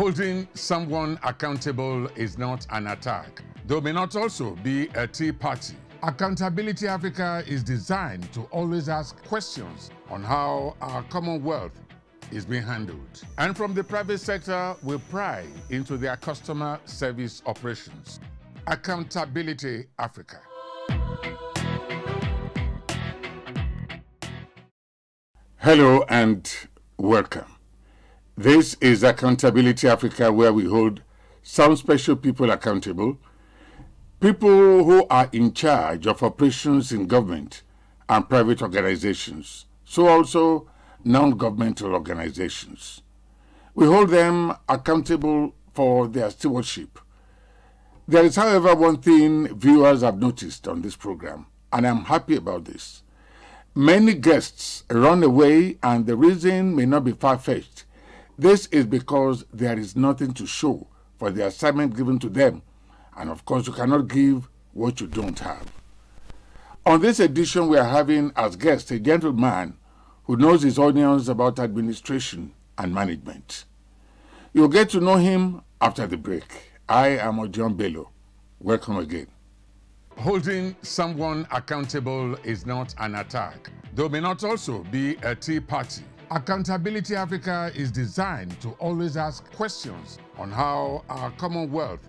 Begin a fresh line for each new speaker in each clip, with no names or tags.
Holding someone accountable is not an attack, though may not also be a tea party. Accountability Africa is designed to always ask questions on how our commonwealth is being handled. And from the private sector, we pry into their customer service operations. Accountability Africa. Hello and welcome. This is Accountability Africa, where we hold some special people accountable, people who are in charge of operations in government and private organizations, so also non-governmental organizations. We hold them accountable for their stewardship. There is, however, one thing viewers have noticed on this program, and I'm happy about this. Many guests run away, and the reason may not be far-fetched. This is because there is nothing to show for the assignment given to them. And of course, you cannot give what you don't have. On this edition, we are having as guest a gentleman who knows his onions about administration and management. You'll get to know him after the break. I am Ojon Bello. Welcome again. Holding someone accountable is not an attack, though may not also be a tea party. Accountability Africa is designed to always ask questions on how our commonwealth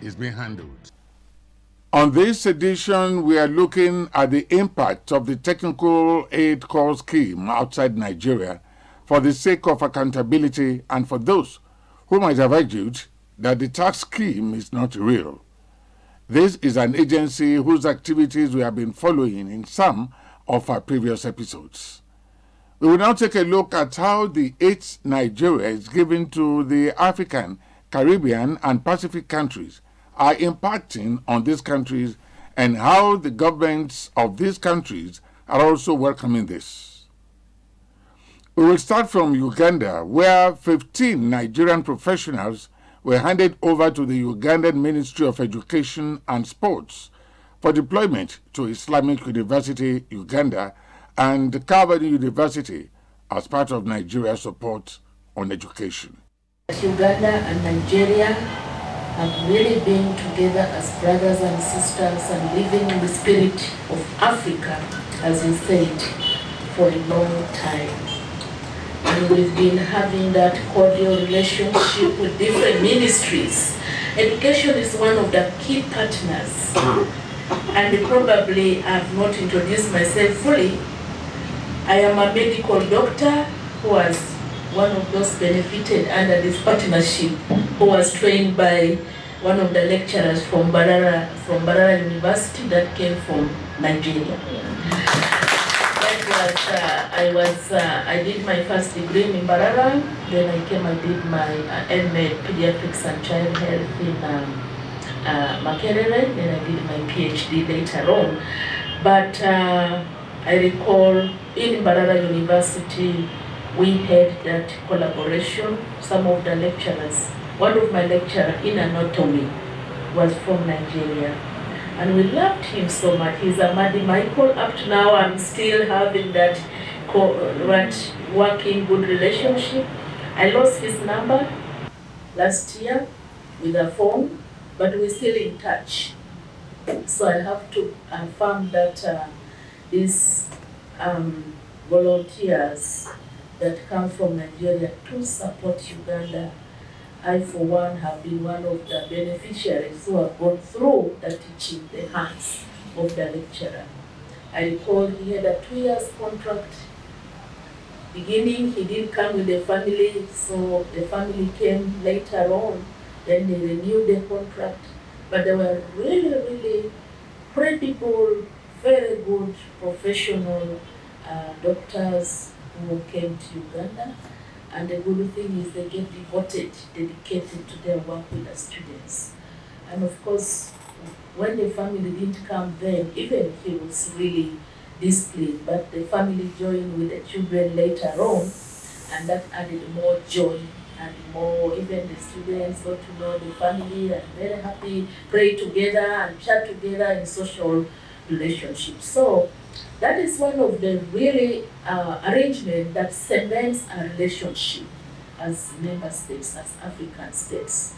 is being handled. On this edition, we are looking at the impact of the technical aid call scheme outside Nigeria for the sake of accountability and for those who might have argued that the tax scheme is not real. This is an agency whose activities we have been following in some of our previous episodes. We will now take a look at how the aid Nigeria is given to the African, Caribbean, and Pacific countries are impacting on these countries and how the governments of these countries are also welcoming this. We will start from Uganda, where 15 Nigerian professionals were handed over to the Ugandan Ministry of Education and Sports for deployment to Islamic University, Uganda, and Calvary University as part of Nigeria's support on education.
Uganda and Nigeria have really been together as brothers and sisters and living in the spirit of Africa, as you said, for a long time. And we've been having that cordial relationship with different ministries. Education is one of the key partners. And probably I've not introduced myself fully. I am a medical doctor who was one of those benefited under this partnership, who was trained by one of the lecturers from Barara University that came from Nigeria. That was, I did my first degree in Barara, then I did my MA Pediatrics and Child Health in Makerere, then I did my PhD later on. But I recall in Barara University, we had that collaboration. Some of the lecturers, one of my lecturers in anatomy was from Nigeria. And we loved him so much. He's Amadi Michael. Up to now, I'm still having that working good relationship. I lost his number last year with a phone, but we're still in touch. So I have to affirm that these volunteers that come from Nigeria to support Uganda, I for one have been one of the beneficiaries who have gone through the teaching, the hands of the lecturer. I recall he had a 2 years contract. Beginning, he didn't come with the family, so the family came later on. Then they renewed the contract. But they were really, really credible, very good professional doctors who came to Uganda. And the good thing is they get dedicated to their work with the students. And of course, when the family didn't come then, even he was really displeased, but the family joined with the children later on, and that added more joy and more, even the students got to know the family and very happy, pray together and chat together in social relationships. So that is one of the really arrangements that cements a relationship as member states, as African states.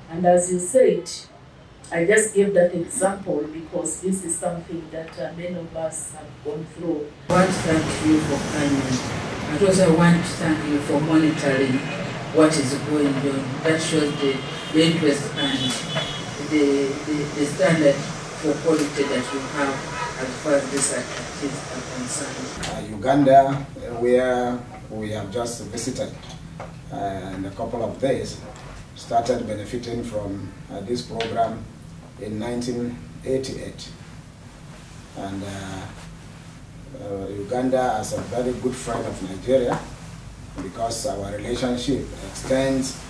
And as you said, I just gave that example because this is something that many of us have gone through.
I want to thank you for coming. And also I want to thank you for monitoring what is going on. That shows the interest and the standard for quality that you have as far as these activities are concerned.
Uganda, where we have just visited in a couple of days, started benefiting from this program in 1988. And Uganda is a very good friend of Nigeria because our relationship extends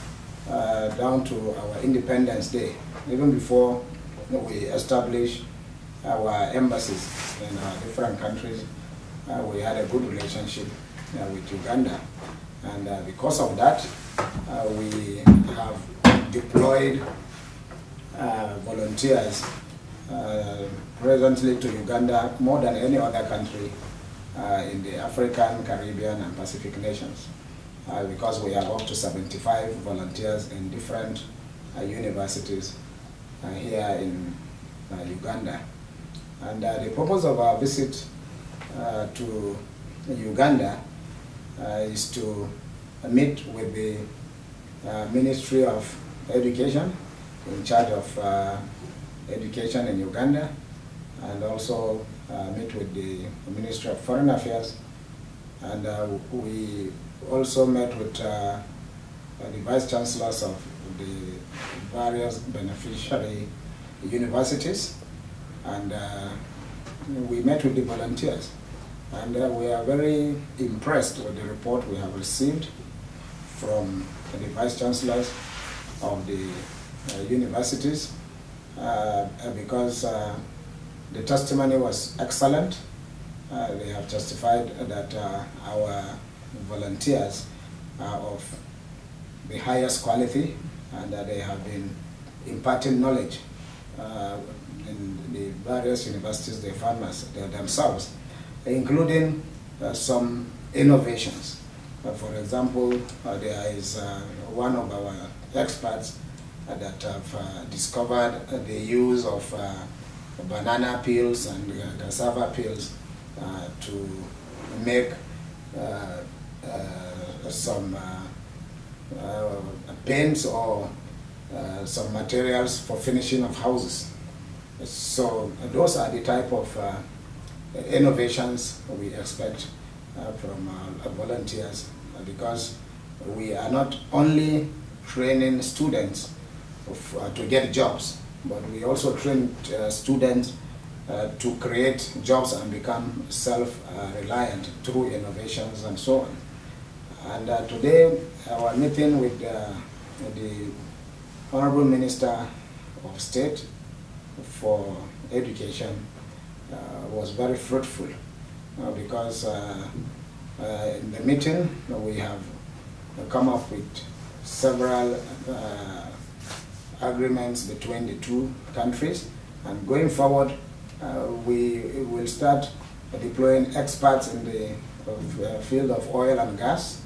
down to our Independence Day. Even before we established our embassies in our different countries, we had a good relationship with Uganda. And because of that, we have deployed volunteers presently to Uganda more than any other country in the African, Caribbean, and Pacific nations, because we have up to 75 volunteers in different universities here in Uganda. And the purpose of our visit to Uganda is to meet with the Ministry of Education in charge of education in Uganda, and also meet with the Ministry of Foreign Affairs. And we also met with the Vice Chancellors of the various beneficiary universities, and we met with the volunteers. And we are very impressed with the report we have received from the Vice Chancellors of the universities, because the testimony was excellent. They have testified that our volunteers are of the highest quality, and that they have been imparting knowledge in the various universities they found themselves, including some innovations. For example, there is one of our experts that have discovered the use of banana peels and cassava peels to make some paints or some materials for finishing of houses. So those are the type of innovations we expect from volunteers, because we are not only training students to get jobs, but we also train students to create jobs and become self-reliant through innovations and so on. And today, our meeting with the Honorable Minister of State for Education was very fruitful, because in the meeting we have come up with several agreements between the two countries, and going forward we will start deploying experts in the field of oil and gas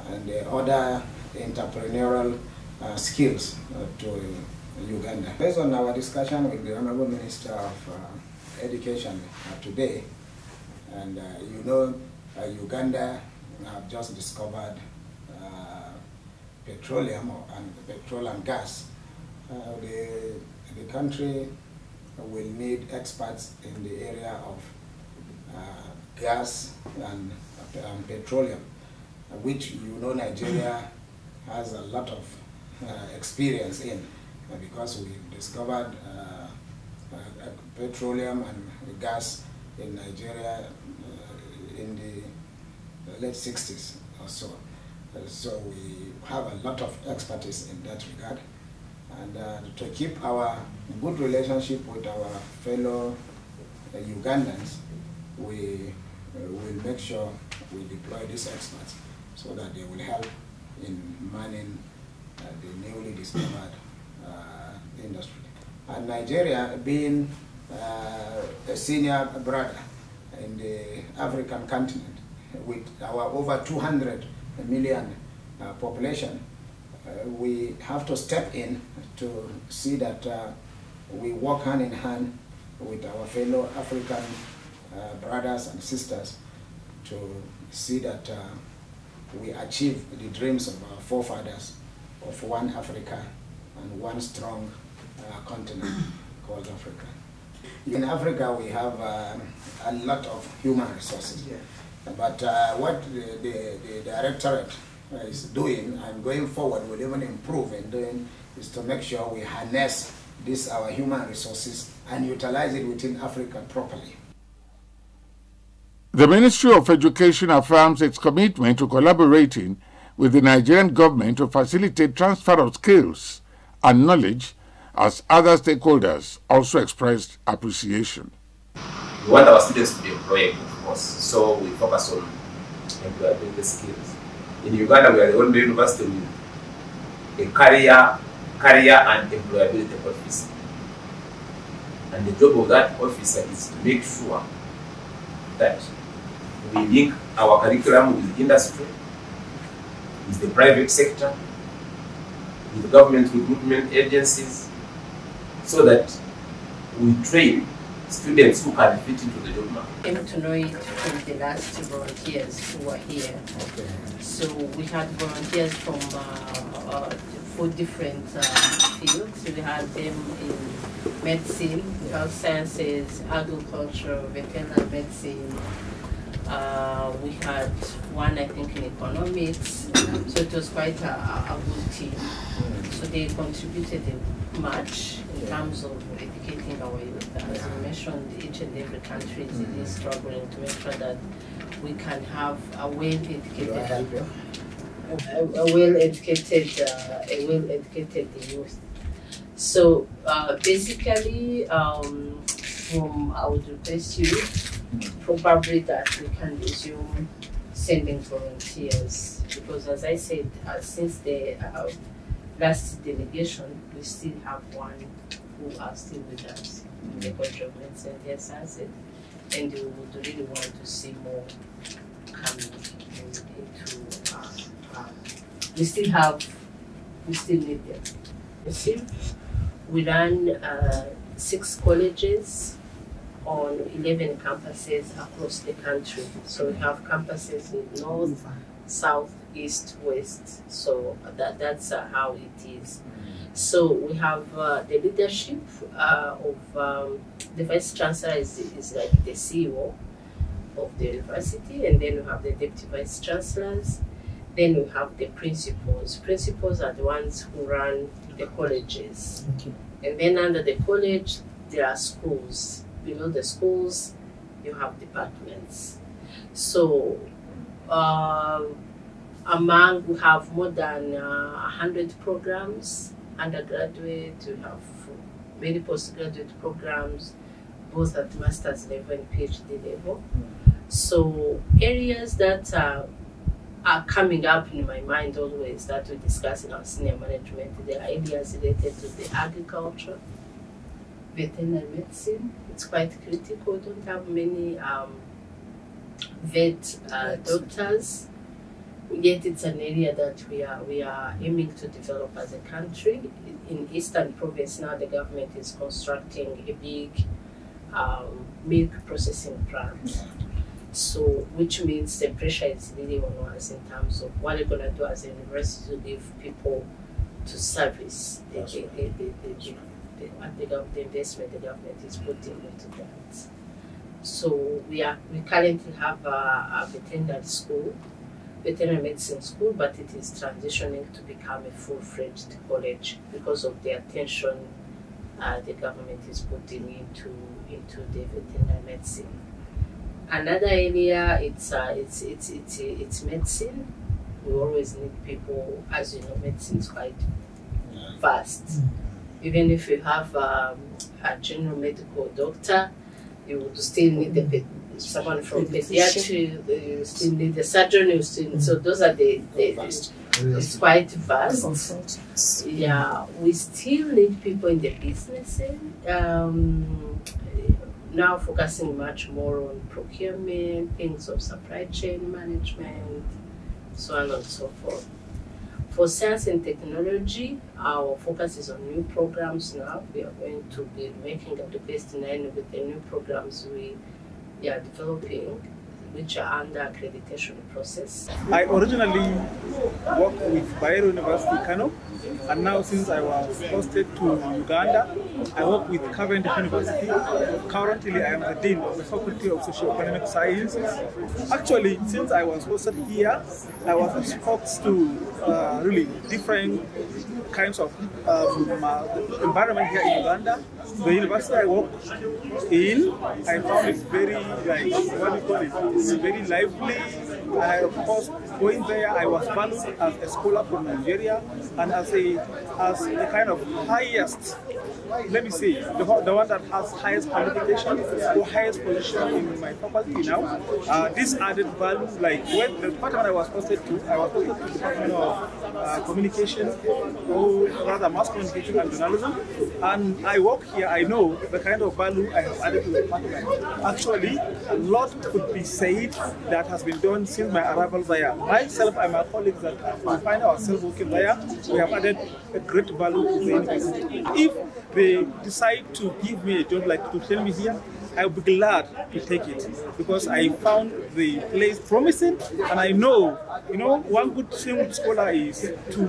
and the other entrepreneurial skills to Uganda. Based on our discussion with the Honorable Minister of Education today, and you know, Uganda have just discovered petroleum and petrol and gas. The country will need experts in the area of gas and petroleum, which you know Nigeria has a lot of experience in, because we discovered petroleum and gas in Nigeria in the late 60s or so. So we have a lot of expertise in that regard. And to keep our good relationship with our fellow Ugandans, we will make sure we deploy these experts so that they will help in manning the newly discovered industry. And Nigeria, being a senior brother in the African continent, with our over 200 million population, we have to step in to see that we work hand in hand with our fellow African brothers and sisters to see that we achieve the dreams of our forefathers of one Africa and one strong continent called Africa. In Africa, we have a lot of human resources. Yeah. But what the directorate is doing and going forward will even improve in doing is to make sure we harness our human resources and utilize it within Africa properly.
The Ministry of Education affirms its commitment to collaborating with the Nigerian government to facilitate transfer of skills and knowledge, as other stakeholders also expressed appreciation.
We want our students to be employable, of course, so we focus on employability skills. In Uganda, we are the only university with a career and employability office. And the job of that officer is to make sure that we link our curriculum with industry, with the private sector, with government recruitment agencies, so that we train students who can fit into the job market.
I came to know it from the last volunteers who were here. Okay. So we had volunteers from 4 different fields. We had them in medicine, health sciences, agriculture, veterinary medicine. We had one, I think, in economics. So it was quite a good team. So they contributed much in terms of educating our youth. As you mentioned, each and every country is really struggling to make sure that we can have a well-educated youth. So basically, I would request you probably that we can resume sending volunteers, because as I said, since the last delegation, we still have one who are still with us in the College of Medicine and Sciences, and we would really want to see more coming into. We still need them. You see, we run 6 colleges on 11 campuses across the country. So we have campuses in north, south, east, west. So that's how it is. So we have the leadership of the vice chancellor is like the CEO of the university, and then we have the deputy vice chancellors. Then we have the principals. Principals are the ones who run the colleges. Okay. And then under the college, there are schools. Below the schools, you have departments. So we have more than 100 programs, undergraduate, we have many postgraduate programs, both at master's level and PhD level. So areas that are coming up in my mind always that we discuss in our senior management, there are areas related to the agriculture, veterinary medicine. It's quite critical. We don't have many vet doctors, yet it's an area that we are aiming to develop as a country. In Eastern Province now, the government is constructing a big milk processing plant. So, which means the pressure is really on us in terms of what we're going to do as a university to give people to service the investment the government is putting into that. So we currently have a veterinary school, veterinary medicine school, but it is transitioning to become a full-fledged college because of the attention the government is putting into the veterinary medicine. Another area, it's medicine. We always need people, as you know, medicine is quite vast. Even if you have a general medical doctor, you would still need someone from pediatry, you still need a surgeon, you still, so those are it's quite vast. Yeah, we still need people in the business now focusing much more on procurement, things of supply chain management, so on and so forth. For science and technology, our focus is on new programs now. We are going to be making up the best 9 with the new programs we are developing, which are under accreditation process.
I originally worked with Bayero University, Kano, and now since I was posted to Uganda, I work with Cavendish University. Currently, I am the Dean of the Faculty of Socio-Economic Sciences. Actually, since I was posted here, I was exposed to really different kinds of environment here in Uganda. The university I work in, I found it very, like, what do you call it? It's very lively. And I, of course, going there, I was valued as a scholar from Nigeria and as the kind of highest, let me say, the one that has highest qualification or highest position in my faculty now. This added value, like when the department I was posted to the Department of Communication, or rather mass communication and journalism. And I work here, I know the kind of value I have added to the department. Actually, a lot could be said that has been done since my arrival there. Myself and my colleagues that we find ourselves working there, we have added a great value to the university. If they decide to give me a job, like to tell me here, I would be glad to take it because I found the place promising, and I know, one good thing with scholar is to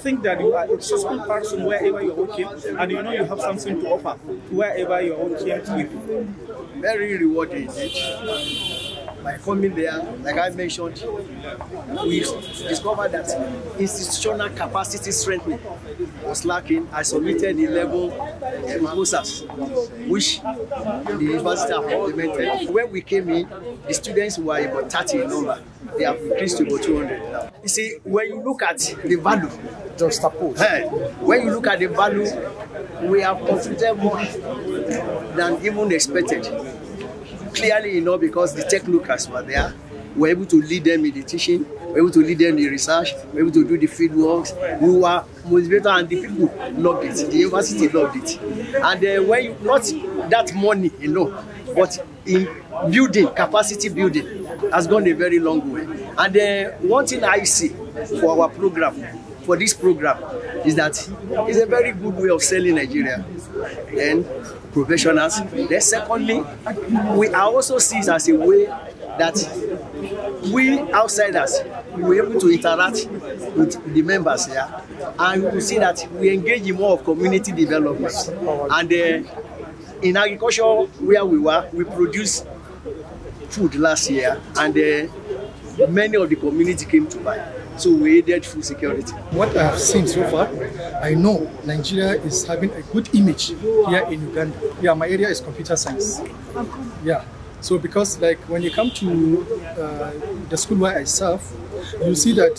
think that you are a successful person wherever you're working, and you have something to offer wherever you're working with.
Very rewarding. By coming there, like I mentioned, we discovered that institutional capacity strengthening was lacking. I submitted 11 proposals, which the university have implemented. When we came in, the students were about 30 in number. They have increased to about 200 now. You see, when you look at the value, when you look at the value, we have contributed more than even expected. Clearly, because the tech lookers were there, we were able to lead them in the teaching, we were able to lead them in the research, we were able to do the field works. We were motivated, and the people loved it. The university loved it. And when you, not that money, but in building, capacity building, has gone a very long way. And one thing I see for our program, for this program, is that it's a very good way of selling Nigeria and professionals. Then secondly, we are also seen as a way that we outsiders will be able to interact with the members here, and we will see that we engage in more of community development. And in agriculture where we were, we produced food last year, and many of the community came to buy. So we aided food security.
What I have seen so far, I know Nigeria is having a good image here in Uganda. Yeah, my area is computer science. Yeah, so because like when you come to the school where I serve, you see that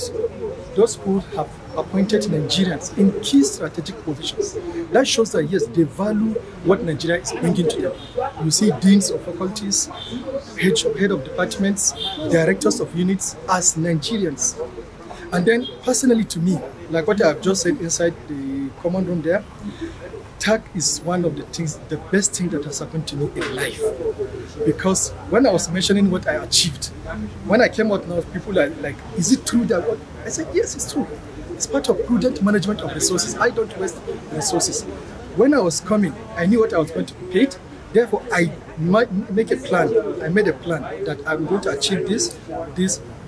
those schools have appointed Nigerians in key strategic positions. That shows that yes, they value what Nigeria is bringing to them. You see deans of faculties, head of departments, directors of units as Nigerians. And then personally to me, like what I've just said inside the common room there, tech is one of the things, the best thing that has happened to me in life. Because when I was mentioning what I achieved, when I came out now, people are like, is it true that what? I said, yes, it's true. It's part of prudent management of resources. I don't waste resources. When I was coming, I knew what I was going to be paid. Therefore, I might make a plan. I made a plan that I'm going to achieve this,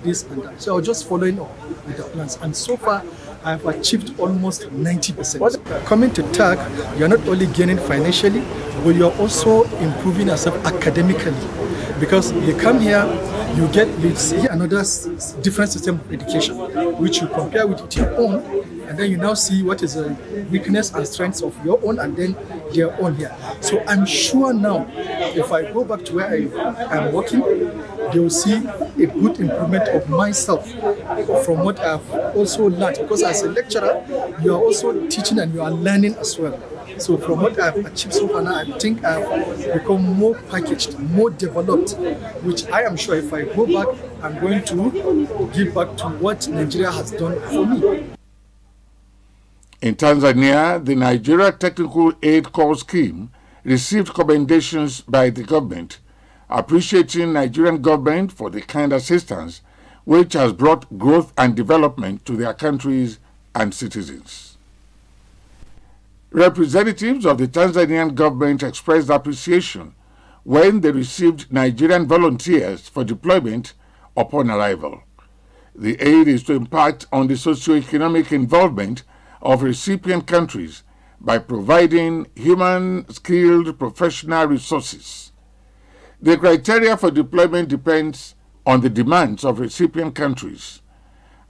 and that. So I was just following up with the plans. And so far, I've achieved almost 90%. Coming to TAG, you're not only gaining financially, but you're also improving yourself academically. Because you come here, you get another different system of education, which you compare with your own, and then you now see what is the weakness and strengths of your own and then their own here. So I'm sure now, if I go back to where I am working, they will see a good improvement of myself from what I've also learned. Because as a lecturer, you are also teaching and you are learning as well. So from what I've achieved so far now, I think I've become more packaged, more developed, which I am sure if I go back, I'm going to give back to what Nigeria has done for me.
In Tanzania, the Nigeria Technical Aid Corps Scheme received commendations by the government, appreciating Nigerian government for the kind assistance which has brought growth and development to their country's economy. and citizens. Representatives of the Tanzanian government expressed appreciation when they received Nigerian volunteers for deployment upon arrival. The aid is to impact on the socio-economic involvement of recipient countries by providing human, skilled, professional resources. The criteria for deployment depends on the demands of recipient countries,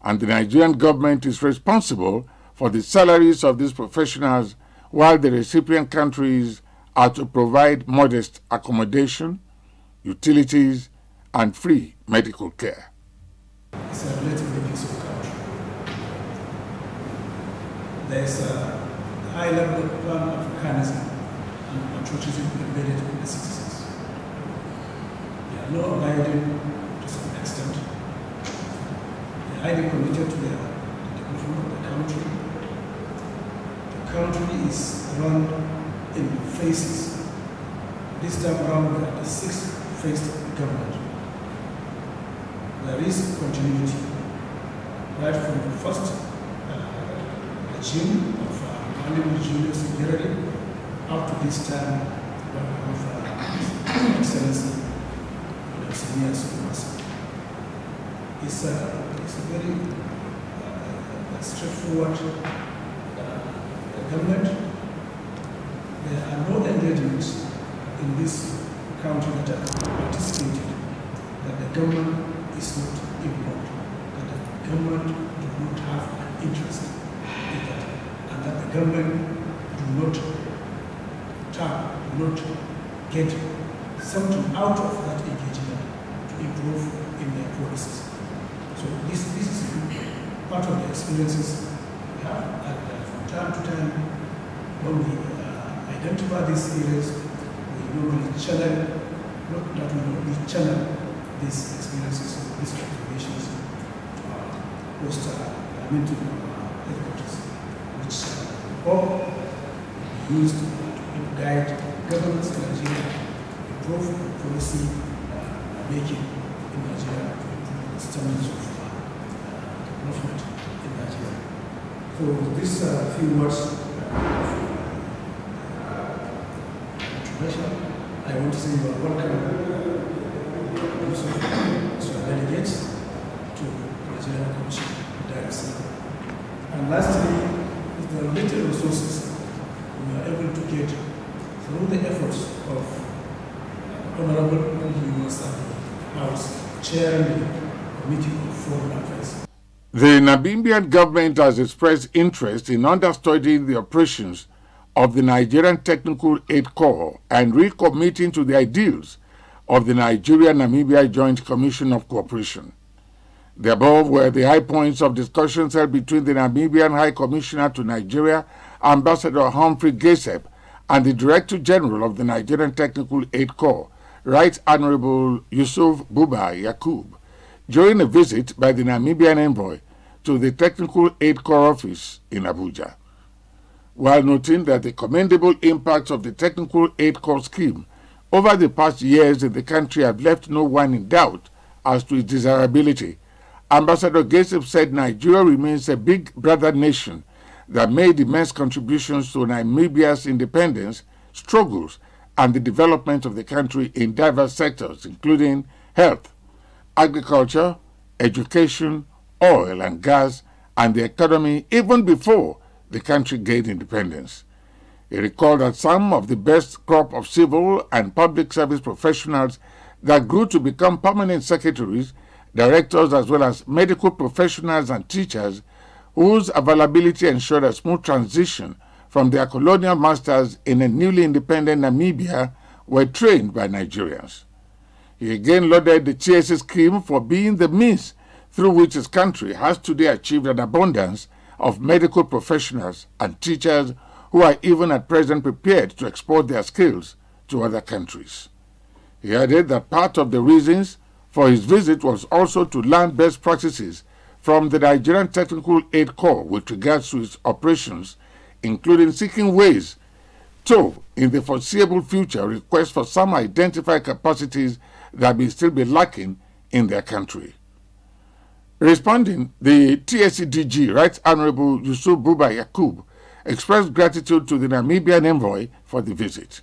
and the Nigerian government is responsible for the salaries of these professionals, while the recipient countries are to provide modest accommodation, utilities, and free medical care.
It's a relatively peaceful country. There's a high level of pan-Africanism and patriotism embedded in the citizens. They are law-abiding to some extent. They are highly committed to the development of the country. The country is run in phases. This time around, we are the sixth phase of the government. There is continuity right from the first regime of Julius Nyerere up to this time of Excellency It's a very straightforward government. There are no engagements in this country that are anticipated that the government is not involved, that the government do not have an interest in that, and that the government do not get something out of that engagement to improve in their policies. So this is part of the experiences we have, and from time to time, when we identify these areas, we normally channel, not that we channel these experiences, these observations to our to headquarters, which all used to guide governments in Nigeria, improve policy making in Nigeria, to improve the standards of development in Nigeria. So these few words of introduction, I want to say you are welcome. Delegates to the Nigerian Commission directly. And lastly, with the little resources we are able to get through the efforts of Honorable Younes House, chairing the Committee of Foreign Affairs.
The Namibian government has expressed interest in understudying the operations of the Nigerian Technical Aid Corps and recommitting to the ideals of the Nigeria-Namibia Joint Commission of Cooperation. The above were the high points of discussions held between the Namibian High Commissioner to Nigeria, Ambassador Humphrey Gesep, and the Director General of the Nigerian Technical Aid Corps, Right Honorable Yusuf Buba Yakub, during a visit by the Namibian envoy to the Technical Aid Corps office in Abuja. While noting that the commendable impacts of the Technical Aid Corps scheme over the past years in the country have left no one in doubt as to its desirability, Ambassador Gesep said Nigeria remains a big brother nation that made immense contributions to Namibia's independence, struggles, and the development of the country in diverse sectors, including health, agriculture, education, oil and gas, and the economy, even before the country gained independence. He recalled that some of the best crop of civil and public service professionals that grew to become permanent secretaries, directors, as well as medical professionals and teachers, whose availability ensured a smooth transition from their colonial masters in a newly independent Namibia, were trained by Nigerians. He again lauded the TSA scheme for being the means through which his country has today achieved an abundance of medical professionals and teachers who are even at present prepared to export their skills to other countries. He added that part of the reasons for his visit was also to learn best practices from the Nigerian Technical Aid Corps with regards to its operations, including seeking ways to, in the foreseeable future, request for some identified capacities that may still be lacking in their country. Responding, the TSCDG, Right Honorable Yusuf Buba Yakub, expressed gratitude to the Namibian envoy for the visit.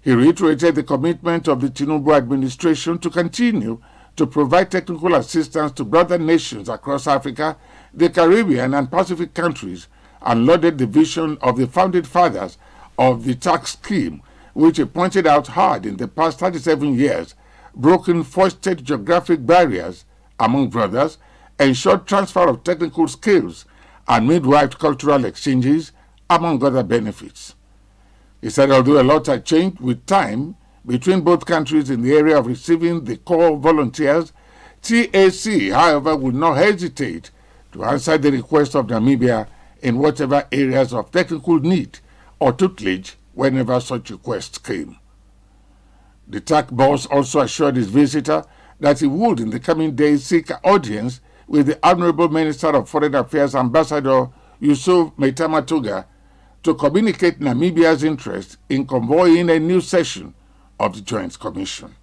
He reiterated the commitment of the Tinubu administration to continue to provide technical assistance to brother nations across Africa, the Caribbean and Pacific countries, and lauded the vision of the founding fathers of the tax scheme, which he pointed out hard in the past 37 years, broken foisted geographic barriers among brothers, ensured transfer of technical skills, and midwifed cultural exchanges, among other benefits. He said although a lot had changed with time between both countries in the area of receiving the core volunteers, TAC, however, would not hesitate to answer the request of Namibia in whatever areas of technical need or tutelage whenever such requests came. The TAC boss also assured his visitor that he would in the coming days seek audience with the Honorable Minister of Foreign Affairs Ambassador Yusuf Maitamatuga to communicate Namibia's interest in convoying a new session of the Joint Commission.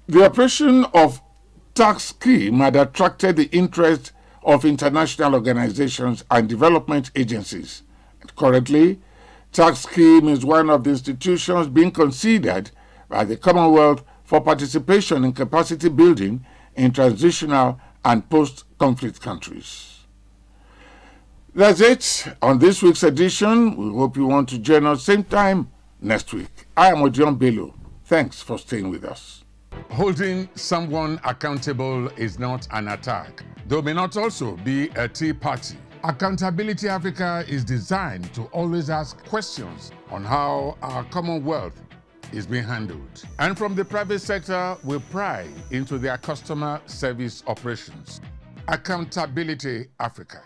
The operation of tax scheme had attracted the interest of international organizations and development agencies. Currently, tax scheme is one of the institutions being considered by the Commonwealth for participation in capacity building in transitional and post-conflict countries. That's it on this week's edition. We hope you want to join us same time next week. I am Odion Bello. Thanks for staying with us. Holding someone accountable is not an attack, though may not also be a tea party. Accountability Africa is designed to always ask questions on how our Commonwealth is being handled. And from the private sector, we pry into their customer service operations. Accountability Africa.